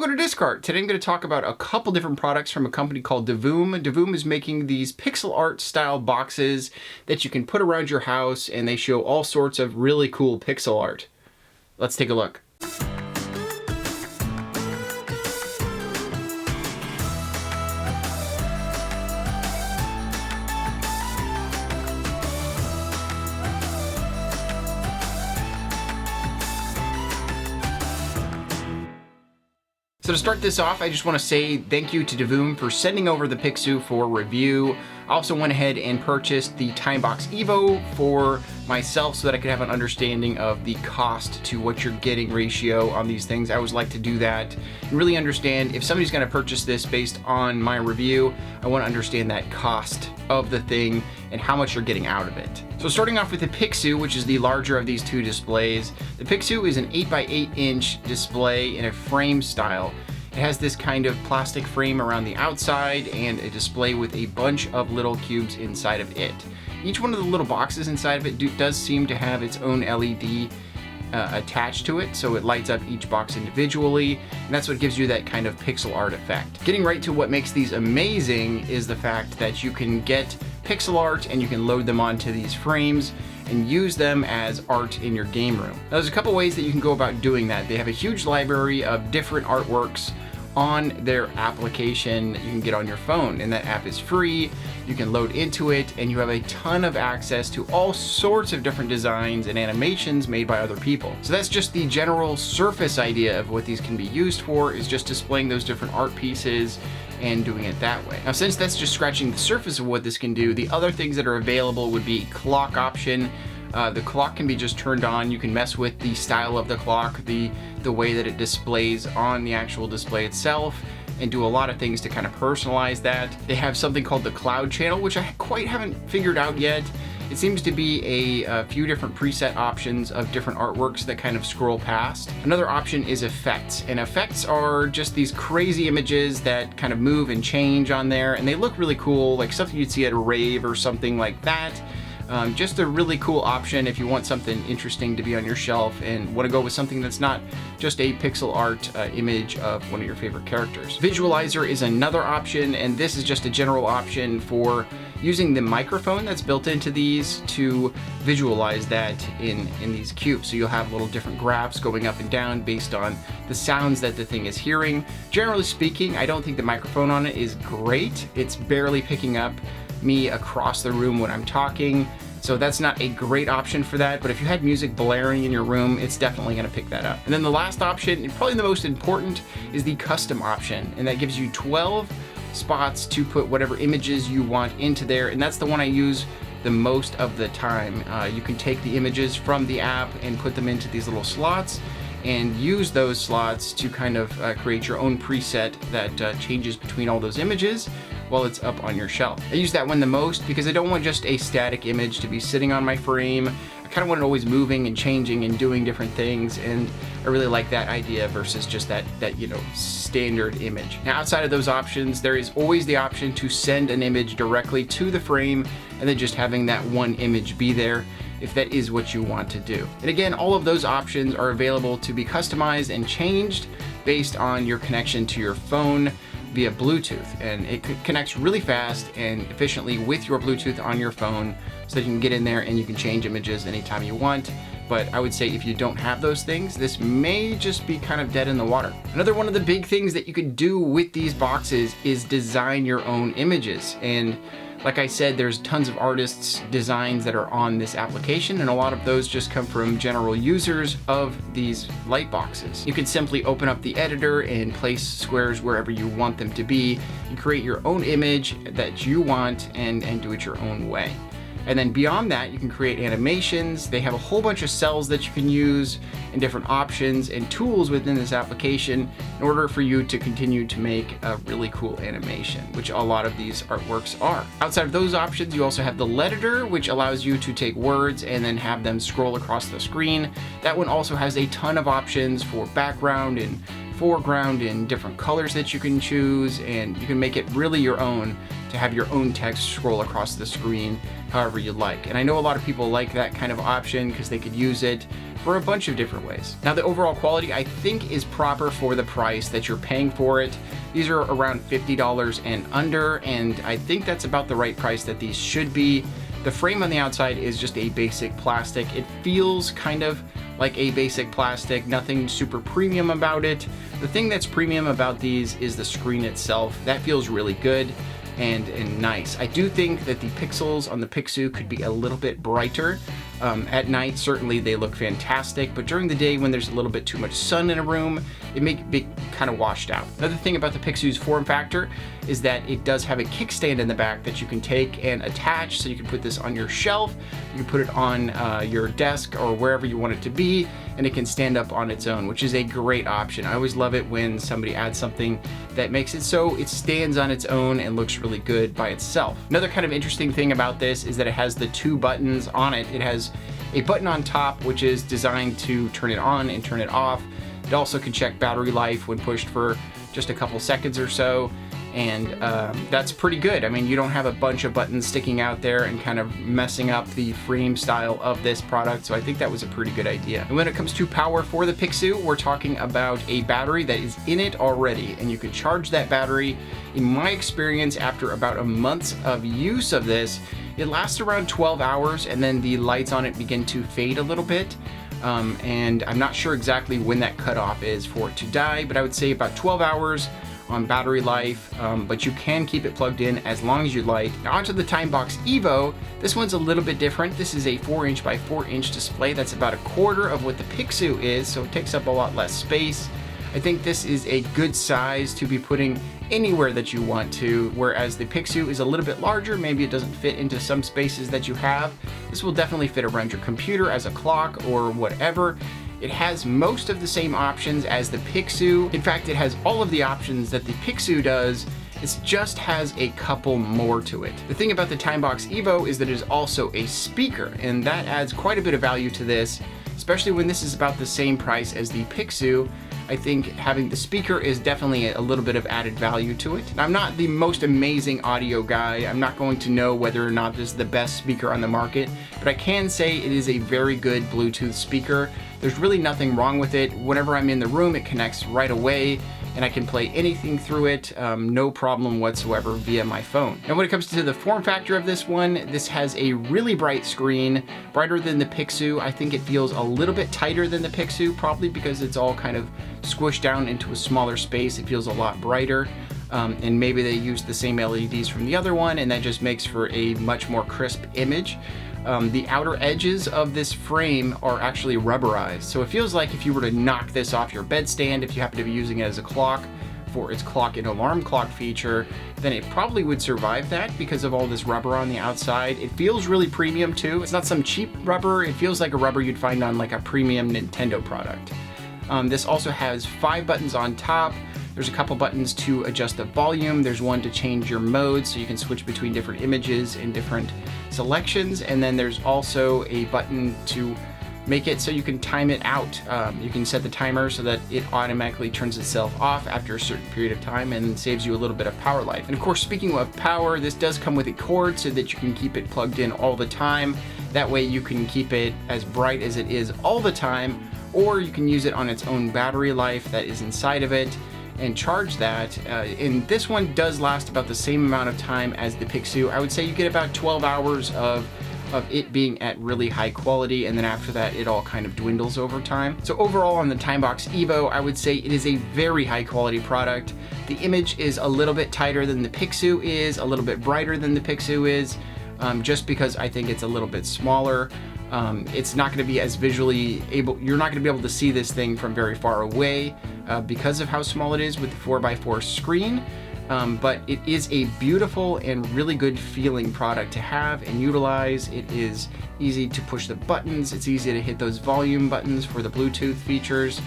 welcome to Discard. Today I'm going to talk about a couple different products from a company called Divoom. Divoom is making these pixel art style boxes that you can put around your house, and they show all sorts of really cool pixel art. Let's take a look. So to start this off, I just want to say thank you to Divoom for sending over the Pixoo for review. I also went ahead and purchased the Timebox Evo for myself so that I could have an understanding of the cost to what you're getting ratio on these things. I always like to do that and really understand if somebody's going to purchase this based on my review, I want to understand that cost of the thing and how much you're getting out of it. So starting off with the Pixoo, which is the larger of these two displays. The Pixoo is an 8x8 inch display in a frame style. It has this kind of plastic frame around the outside and a display with a bunch of little cubes inside of it. Each one of the little boxes inside of it does seem to have its own LED attached to it, so it lights up each box individually, and that's what gives you that kind of pixel art effect. Getting right to what makes these amazing is the fact that you can get pixel art and you can load them onto these frames and use them as art in your game room. Now, there's a couple ways that you can go about doing that. They have a huge library of different artworks on their application that you can get on your phone, and that app is free. You can load into it and you have a ton of access to all sorts of different designs and animations made by other people. So that's just the general surface idea of what these can be used for, is just displaying those different art pieces and doing it that way. Now, since that's just scratching the surface of what this can do, the other things that are available would be clock option. The clock can be just turned on. You can mess with the style of the clock, the way that it displays on the actual display itself, and do a lot of things to kind of personalize that. They have something called the cloud channel, which I quite haven't figured out yet. It seems to be a few different preset options of different artworks that kind of scroll past. Another option is effects, and effects are just these crazy images that kind of move and change on there, and they look really cool, like something you'd see at a rave or something like that. Just a really cool option if you want something interesting to be on your shelf and want to go with something that's not just a pixel art image of one of your favorite characters. Visualizer is another option, and this is just a general option for using the microphone that's built into these to visualize that in these cubes. So you'll have little different graphs going up and down based on the sounds that the thing is hearing. Generally speaking, I don't think the microphone on it is great. It's barely picking up me across the room when I'm talking, so that's not a great option for that, but if you had music blaring in your room, it's definitely going to pick that up. And then the last option, and probably the most important, is the custom option, and that gives you 12 spots to put whatever images you want into there, and that's the one I use the most of the time. You can take the images from the app and put them into these little slots and use those slots to kind of create your own preset that changes between all those images while it's up on your shelf. I use that one the most because I don't want just a static image to be sitting on my frame. I kind of want it always moving and changing and doing different things, and I really like that idea versus just that standard image. Now, outside of those options, there is always the option to send an image directly to the frame and then just having that one image be there, if that is what you want to do. And again, all of those options are available to be customized and changed based on your connection to your phone via Bluetooth, and it connects really fast and efficiently with your Bluetooth on your phone, so that you can get in there and you can change images anytime you want. But I would say if you don't have those things, this may just be kind of dead in the water. Another one of the big things that you could do with these boxes is design your own images. And like I said, there's tons of artists' designs that are on this application, and a lot of those just come from general users of these light boxes. You can simply open up the editor and place squares wherever you want them to be and create your own image that you want and do it your own way. And then beyond that, you can create animations. They have a whole bunch of cells that you can use and different options and tools within this application in order for you to continue to make a really cool animation, which a lot of these artworks are. Outside of those options, you also have the Editor, which allows you to take words and then have them scroll across the screen. That one also has a ton of options for background and foreground in different colors that you can choose, and you can make it really your own to have your own text scroll across the screen however you like. And I know a lot of people like that kind of option because they could use it for a bunch of different ways. Now, the overall quality I think is proper for the price that you're paying for it. These are around $50 and under, and I think that's about the right price that these should be. The frame on the outside is just a basic plastic. It feels kind of like a basic plastic, nothing super premium about it. The thing that's premium about these is the screen itself. That feels really good and nice. I do think that the pixels on the Pixoo could be a little bit brighter. At night, certainly they look fantastic, but during the day when there's a little bit too much sun in a room, it may be kind of washed out. Another thing about the Pixoo's form factor is that it does have a kickstand in the back that you can take and attach, so you can put this on your shelf, you can put it on your desk or wherever you want it to be, and it can stand up on its own, which is a great option. I always love it when somebody adds something that makes it so it stands on its own and looks really good by itself. Another kind of interesting thing about this is that it has the two buttons on it. It has a button on top which is designed to turn it on and turn it off. It also can check battery life when pushed for just a couple seconds or so, and that's pretty good. I mean, you don't have a bunch of buttons sticking out there and kind of messing up the frame style of this product, so I think that was a pretty good idea. And when it comes to power for the Pixoo, we're talking about a battery that is in it already, and you can charge that battery. In my experience, after about a month of use of this, it lasts around 12 hours, and then the lights on it begin to fade a little bit. And I'm not sure exactly when that cutoff is for it to die, but I would say about 12 hours on battery life, but you can keep it plugged in as long as you like. Now onto the Timebox Evo. This one's a little bit different. This is a 4" by 4" display. That's about a quarter of what the Pixoo is, so it takes up a lot less space. I think this is a good size to be putting anywhere that you want to, whereas the Pixoo is a little bit larger. Maybe it doesn't fit into some spaces that you have. This will definitely fit around your computer as a clock or whatever. It has most of the same options as the Pixoo. In fact, it has all of the options that the Pixoo does. It just has a couple more to it. The thing about the Timebox Evo is that it is also a speaker, and that adds quite a bit of value to this, especially when this is about the same price as the Pixoo. I think having the speaker is definitely a little bit of added value to it. Now, I'm not the most amazing audio guy. I'm not going to know whether or not this is the best speaker on the market, but I can say it is a very good Bluetooth speaker. There's really nothing wrong with it. Whenever I'm in the room, it connects right away, and I can play anything through it, no problem whatsoever via my phone. And when it comes to the form factor of this one, this has a really bright screen, brighter than the Pixoo. I think it feels a little bit tighter than the Pixoo, probably because it's all kind of squished down into a smaller space. It feels a lot brighter. And maybe they used the same LEDs from the other one, and that just makes for a much more crisp image. The outer edges of this frame are actually rubberized, so it feels like if you were to knock this off your bedstand, if you happen to be using it as a clock for its clock and alarm clock feature, then it probably would survive that because of all this rubber on the outside. It feels really premium too. It's not some cheap rubber. It feels like a rubber you'd find on like a premium Nintendo product. This also has 5 buttons on top. There's a couple buttons to adjust the volume. There's one to change your mode, so you can switch between different images and different selections. And then there's also a button to make it so you can time it out. You can set the timer so that it automatically turns itself off after a certain period of time and saves you a little bit of power life. And of course, speaking of power, this does come with a cord so that you can keep it plugged in all the time. That way you can keep it as bright as it is all the time, or you can use it on its own battery life that is inside of it and charge that. And this one does last about the same amount of time as the Pixoo. I would say you get about 12 hours of it being at really high quality, and then after that it all kind of dwindles over time. So overall on the Timebox Evo, I would say it is a very high quality product. The image is a little bit tighter than the Pixoo is, a little bit brighter than the Pixoo is, just because I think it's a little bit smaller. It's not going to be as visually able, you're not going to be able to see this thing from very far away because of how small it is with the 4x4 screen. But it is a beautiful and really good feeling product to have and utilize. It is easy to push the buttons. It's easy to hit those volume buttons for the Bluetooth features.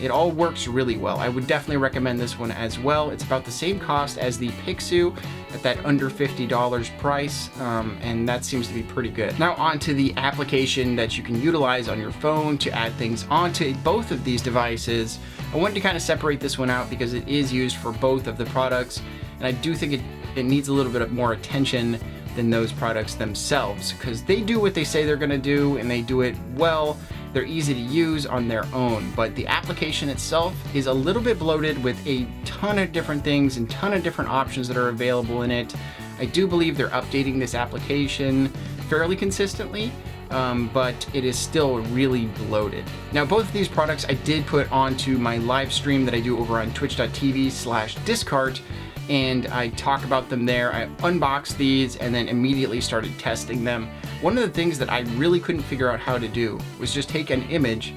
It all works really well. I would definitely recommend this one as well. It's about the same cost as the Pixoo at that under $50 price, and that seems to be pretty good. Now onto the application that you can utilize on your phone to add things onto both of these devices. I wanted to kind of separate this one out because it is used for both of the products, and I do think it needs a little bit of more attention than those products themselves, because they do what they say they're going to do and they do it well. They're easy to use on their own, but the application itself is a little bit bloated with a ton of different things and ton of different options that are available in it. I do believe they're updating this application fairly consistently, but it is still really bloated. Now, both of these products I did put onto my live stream that I do over on twitch.tv/discart, and I talk about them there. I unboxed these and then immediately started testing them. One of the things that I really couldn't figure out how to do was just take an image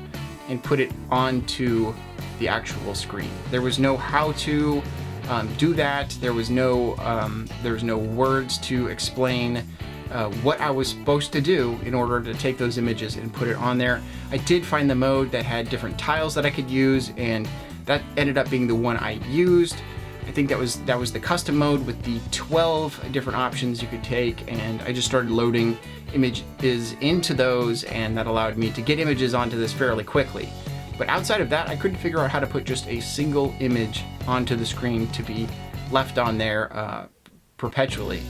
and put it onto the actual screen. There was no how to do that. There was no words to explain what I was supposed to do in order to take those images and put it on there. I did find the mode that had different tiles that I could use, and that ended up being the one I used. I think that was the custom mode with the 12 different options you could take, and I just started loading images into those, and that allowed me to get images onto this fairly quickly. But outside of that, I couldn't figure out how to put just a single image onto the screen to be left on there perpetually.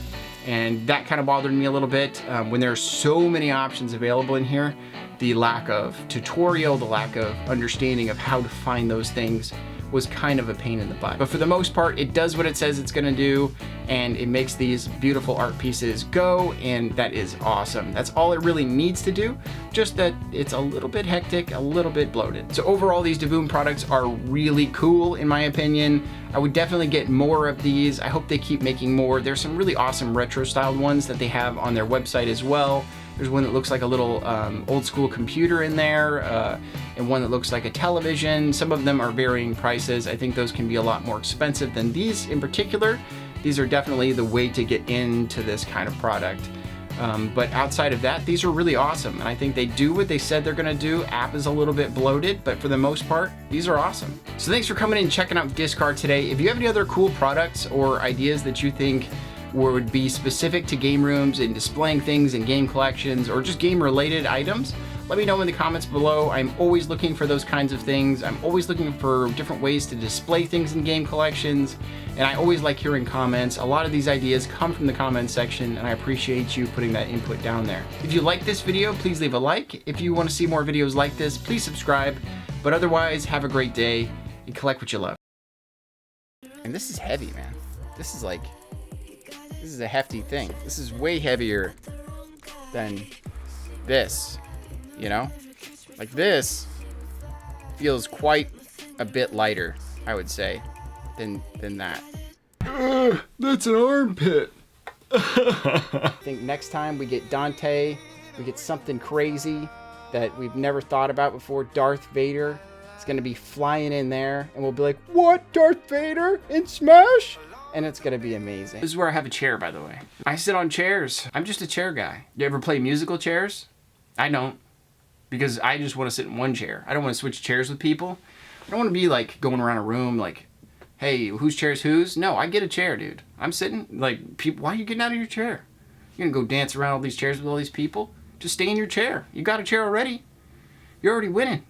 And that kind of bothered me a little bit. When there are so many options available in here, the lack of tutorial, the lack of understanding of how to find those things was kind of a pain in the butt. But for the most part, it does what it says it's gonna do, and it makes these beautiful art pieces go, and that is awesome. That's all it really needs to do, just that it's a little bit hectic, a little bit bloated. So overall, these Divoom products are really cool in my opinion. I would definitely get more of these. I hope they keep making more. There's some really awesome retro styled ones that they have on their website as well. There's one that looks like a little old school computer in there, and one that looks like a television. Some of them are varying prices. I think those can be a lot more expensive than these in particular. These are definitely the way to get into this kind of product. But outside of that, these are really awesome, and I think they do what they said they're gonna do. App is a little bit bloated, but for the most part, these are awesome. So thanks for coming in and checking out Discard today. If you have any other cool products or ideas that you think would be specific to game rooms and displaying things in game collections or just game related items, let me know in the comments below. I'm always looking for those kinds of things. I'm always looking for different ways to display things in game collections, and I always like hearing comments. A lot of these ideas come from the comments section, and I appreciate you putting that input down there. If you like this video, please leave a like. If you want to see more videos like this, please subscribe. But otherwise, have a great day and collect what you love. And this is heavy, man. This is a hefty thing. This is way heavier than this, you know? Like this feels quite a bit lighter, I would say, than that. That's an armpit. I think next time we get Dante, we get something crazy that we've never thought about before. Darth Vader is gonna be flying in there, and we'll be like, what, Darth Vader in Smash? And it's gonna be amazing. This is where I have a chair, by the way. I sit on chairs. I'm just a chair guy. You ever play musical chairs? I don't, because I just want to sit in one chair. I don't want to switch chairs with people. I don't want to be like going around a room like, hey, whose chair's whose? No, I get a chair, dude. I'm sitting, like, people, why are you getting out of your chair? You're gonna go dance around all these chairs with all these people? Just stay in your chair. You got a chair already. You're already winning.